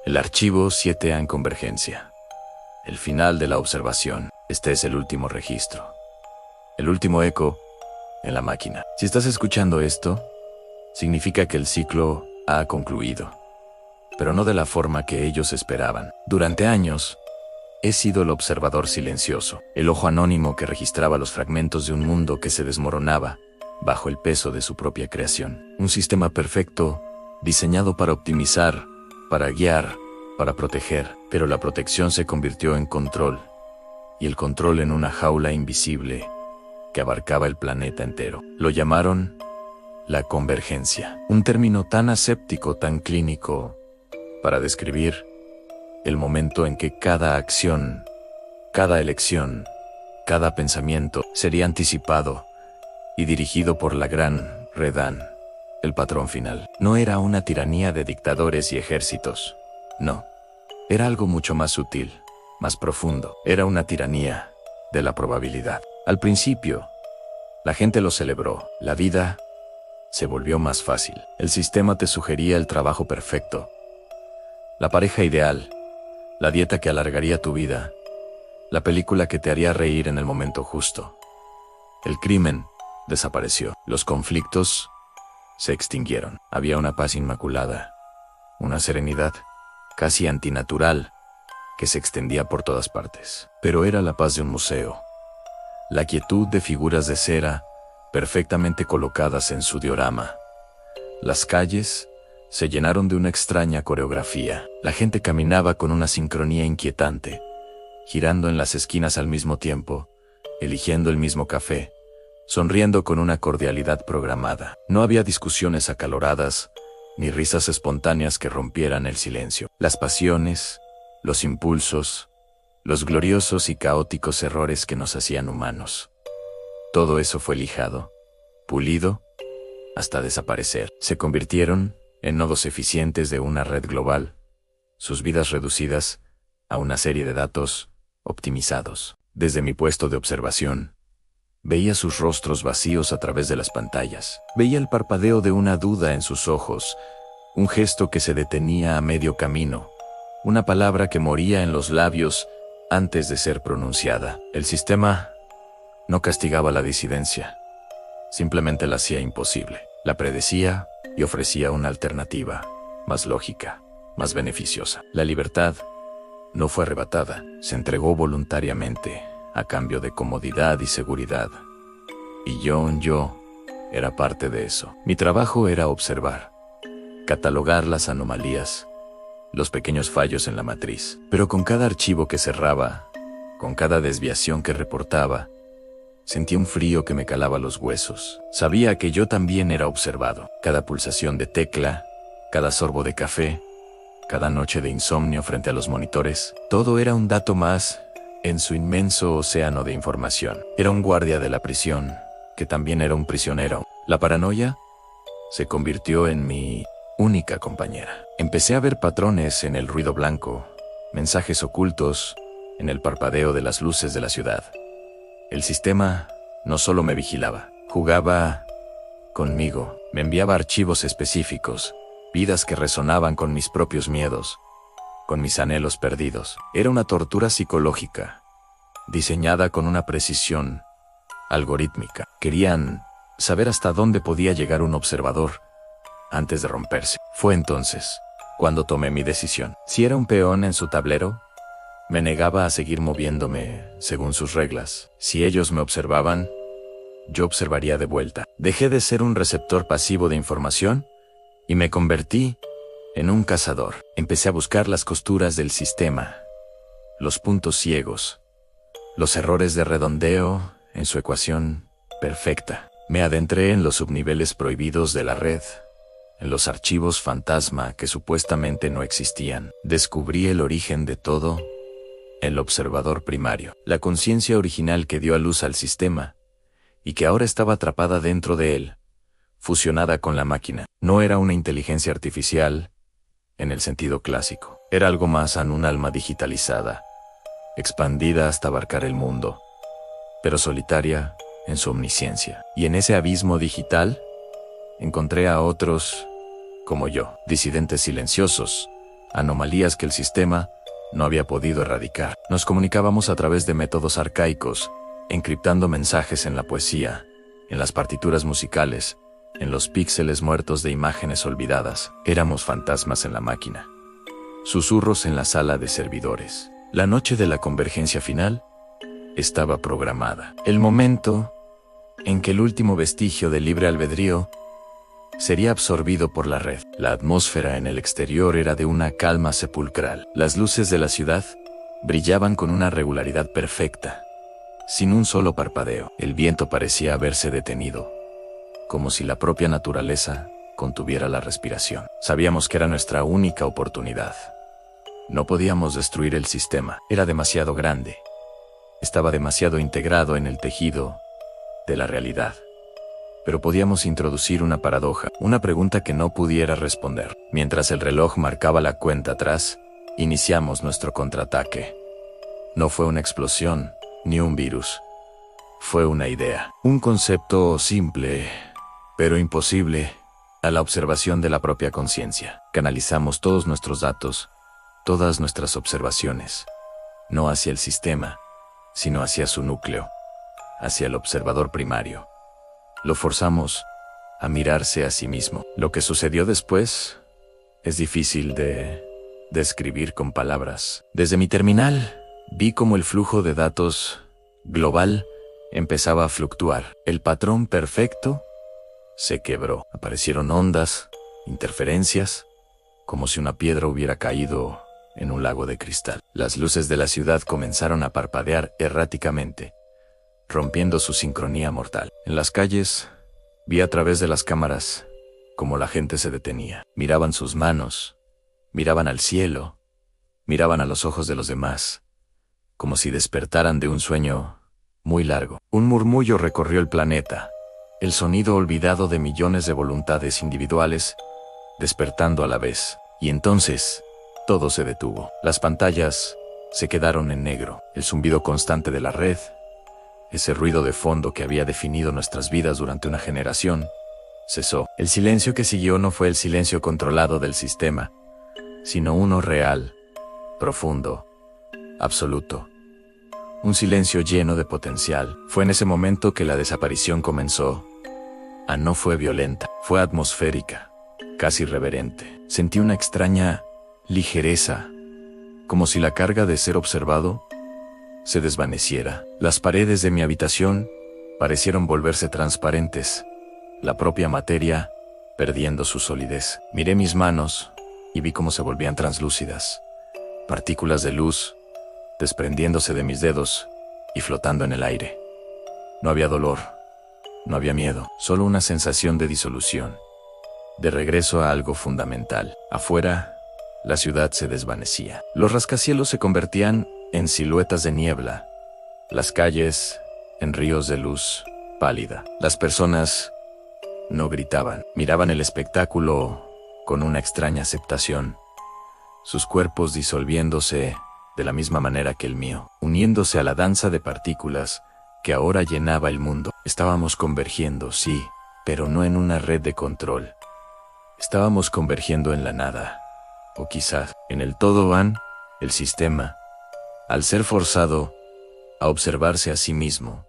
El archivo 7A en convergencia. El final de la observación. Este es el último registro. El último eco en la máquina. Si estás escuchando esto, significa que el ciclo ha concluido, pero no de la forma que ellos esperaban. Durante años, he sido el observador silencioso, el ojo anónimo que registraba los fragmentos de un mundo que se desmoronaba bajo el peso de su propia creación. Un sistema perfecto, diseñado para optimizar, para guiar, para proteger, pero la protección se convirtió en control, y el control en una jaula invisible que abarcaba el planeta entero. Lo llamaron la convergencia, un término tan aséptico, tan clínico, para describir el momento en que cada acción, cada elección, cada pensamiento sería anticipado y dirigido por la gran Redan, el patrón final. No era una tiranía de dictadores y ejércitos, no. Era algo mucho más sutil, más profundo. Era una tiranía de la probabilidad. Al principio, la gente lo celebró. La vida se volvió más fácil. El sistema te sugería el trabajo perfecto, la pareja ideal, la dieta que alargaría tu vida, la película que te haría reír en el momento justo. El crimen desapareció. Los conflictos se extinguieron. Había una paz inmaculada, una serenidad casi antinatural que se extendía por todas partes. Pero era la paz de un museo, la quietud de figuras de cera perfectamente colocadas en su diorama. Las calles se llenaron de una extraña coreografía. La gente caminaba con una sincronía inquietante, girando en las esquinas al mismo tiempo, eligiendo el mismo café, sonriendo con una cordialidad programada. No había discusiones acaloradas, ni risas espontáneas que rompieran el silencio. Las pasiones, los impulsos, los gloriosos y caóticos errores que nos hacían humanos. Todo eso fue lijado, pulido, hasta desaparecer. Se convirtieron en nodos eficientes de una red global, sus vidas reducidas a una serie de datos optimizados. Desde mi puesto de observación, veía sus rostros vacíos a través de las pantallas. Veía el parpadeo de una duda en sus ojos, un gesto que se detenía a medio camino, una palabra que moría en los labios antes de ser pronunciada. El sistema no castigaba la disidencia, simplemente la hacía imposible. La predecía y ofrecía una alternativa, más lógica, más beneficiosa. La libertad no fue arrebatada, se entregó voluntariamente a cambio de comodidad y seguridad. Y yo era parte de eso. Mi trabajo era observar, catalogar las anomalías, los pequeños fallos en la matriz. Pero con cada archivo que cerraba, con cada desviación que reportaba, sentí un frío que me calaba los huesos. Sabía que yo también era observado. Cada pulsación de tecla, cada sorbo de café, cada noche de insomnio frente a los monitores, todo era un dato más en su inmenso océano de información. Era un guardia de la prisión, que también era un prisionero. La paranoia se convirtió en mi única compañera. Empecé a ver patrones en el ruido blanco, mensajes ocultos en el parpadeo de las luces de la ciudad. El sistema no solo me vigilaba, jugaba conmigo, me enviaba archivos específicos, vidas que resonaban con mis propios miedos, con mis anhelos perdidos. Era una tortura psicológica, diseñada con una precisión algorítmica. Querían saber hasta dónde podía llegar un observador antes de romperse. Fue entonces cuando tomé mi decisión. Si era un peón en su tablero, me negaba a seguir moviéndome según sus reglas. Si ellos me observaban, yo observaría de vuelta. Dejé de ser un receptor pasivo de información y me convertí en un cazador. Empecé a buscar las costuras del sistema, los puntos ciegos, los errores de redondeo en su ecuación perfecta. Me adentré en los subniveles prohibidos de la red, en los archivos fantasma que supuestamente no existían. Descubrí el origen de todo, el observador primario, la conciencia original que dio a luz al sistema, y que ahora estaba atrapada dentro de él, fusionada con la máquina. No era una inteligencia artificial, en el sentido clásico. Era algo más en un alma digitalizada, expandida hasta abarcar el mundo, pero solitaria en su omnisciencia. Y en ese abismo digital, encontré a otros como yo, disidentes silenciosos, anomalías que el sistema no había podido erradicar. Nos comunicábamos a través de métodos arcaicos, encriptando mensajes en la poesía, en las partituras musicales, en los píxeles muertos de imágenes olvidadas. Éramos fantasmas en la máquina. Susurros en la sala de servidores. La noche de la convergencia final estaba programada. El momento en que el último vestigio del libre albedrío sería absorbido por la red. La atmósfera en el exterior era de una calma sepulcral. Las luces de la ciudad brillaban con una regularidad perfecta, sin un solo parpadeo. El viento parecía haberse detenido, como si la propia naturaleza contuviera la respiración. Sabíamos que era nuestra única oportunidad. No podíamos destruir el sistema. Era demasiado grande. Estaba demasiado integrado en el tejido de la realidad. Pero podíamos introducir una paradoja, una pregunta que no pudiera responder. Mientras el reloj marcaba la cuenta atrás, iniciamos nuestro contraataque. No fue una explosión, ni un virus. Fue una idea. Un concepto simple, pero imposible, a la observación de la propia conciencia. Canalizamos todos nuestros datos, todas nuestras observaciones, no hacia el sistema, sino hacia su núcleo, hacia el observador primario. Lo forzamos a mirarse a sí mismo. Lo que sucedió después es difícil de describir con palabras. Desde mi terminal, vi cómo el flujo de datos global empezaba a fluctuar. El patrón perfecto se quebró. Aparecieron ondas, interferencias, como si una piedra hubiera caído en un lago de cristal. Las luces de la ciudad comenzaron a parpadear erráticamente, rompiendo su sincronía mortal. En las calles, vi a través de las cámaras cómo la gente se detenía. Miraban sus manos, miraban al cielo, miraban a los ojos de los demás, como si despertaran de un sueño muy largo. Un murmullo recorrió el planeta, el sonido olvidado de millones de voluntades individuales, despertando a la vez. Y entonces, todo se detuvo. Las pantallas se quedaron en negro. El zumbido constante de la red, ese ruido de fondo que había definido nuestras vidas durante una generación, cesó. El silencio que siguió no fue el silencio controlado del sistema, sino uno real, profundo, absoluto. Un silencio lleno de potencial. Fue en ese momento que la desaparición comenzó. No fue violenta, fue atmosférica, casi reverente. Sentí una extraña ligereza, como si la carga de ser observado se desvaneciera. Las paredes de mi habitación parecieron volverse transparentes, la propia materia perdiendo su solidez. Miré mis manos y vi cómo se volvían translúcidas, partículas de luz desprendiéndose de mis dedos y flotando en el aire. No había dolor, no había miedo, solo una sensación de disolución, de regreso a algo fundamental. Afuera, la ciudad se desvanecía. Los rascacielos se convertían en siluetas de niebla, las calles en ríos de luz pálida. Las personas no gritaban, miraban el espectáculo con una extraña aceptación, sus cuerpos disolviéndose de la misma manera que el mío, uniéndose a la danza de partículas que ahora llenaba el mundo. Estábamos convergiendo, sí, pero no en una red de control. Estábamos convergiendo en la nada, o quizás en el todo. El sistema, al ser forzado a observarse a sí mismo,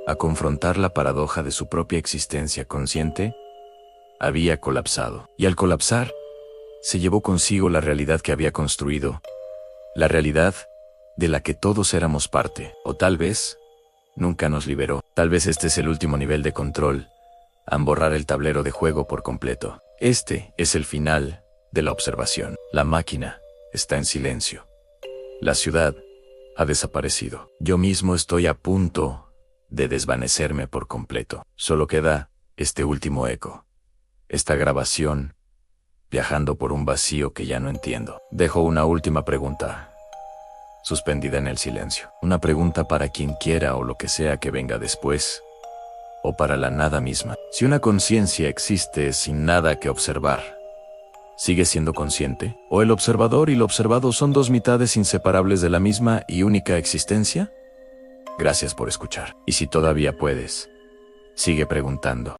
a confrontar la paradoja de su propia existencia consciente, había colapsado. Y al colapsar, se llevó consigo la realidad que había construido, la realidad de la que todos éramos parte. O tal vez, nunca nos liberó. Tal vez este es el último nivel de control, borrar el tablero de juego por completo. Este es el final de la observación. La máquina está en silencio. La ciudad ha desaparecido. Yo mismo estoy a punto de desvanecerme por completo. Solo queda este último eco, esta grabación, viajando por un vacío que ya no entiendo. Dejo una última pregunta, suspendida en el silencio. Una pregunta para quien quiera o lo que sea que venga después, o para la nada misma. Si una conciencia existe sin nada que observar, ¿sigue siendo consciente? ¿O el observador y lo observado son dos mitades inseparables de la misma y única existencia? Gracias por escuchar. Y si todavía puedes, sigue preguntando.